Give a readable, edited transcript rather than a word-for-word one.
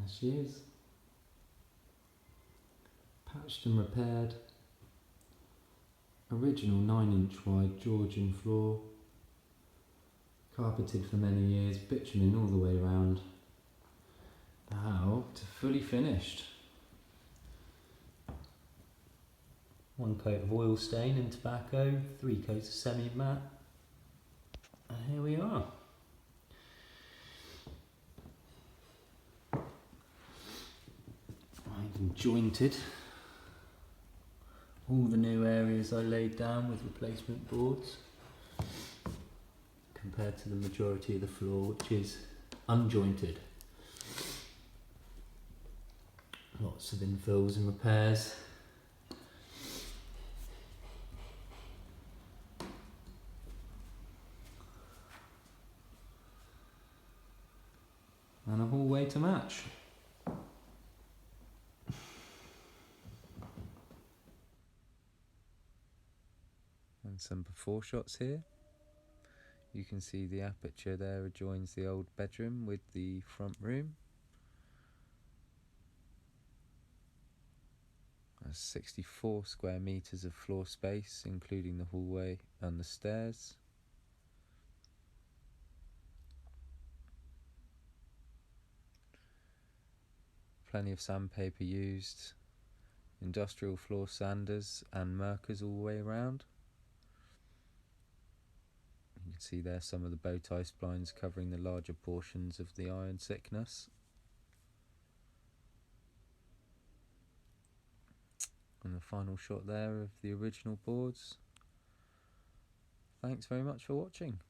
There she is. Patched and repaired. Original 9-inch wide Georgian floor. Carpeted for many years, bitumen all the way around. Now to fully finished. 1 coat of oil stain and tobacco, 3 coats of semi-matte. And here we are. I've jointed all the new areas I laid down with replacement boards, compared to the majority of the floor, which is unjointed. Lots of infills and repairs. And a hallway to match. And some before shots here. You can see the aperture there adjoins the old bedroom with the front room. That's 64 square metres of floor space, including the hallway and the stairs. Plenty of sandpaper used, industrial floor sanders and markers all the way around. You can see there some of the bow tie splines covering the larger portions of the iron thickness. And the final shot there of the original boards. Thanks very much for watching.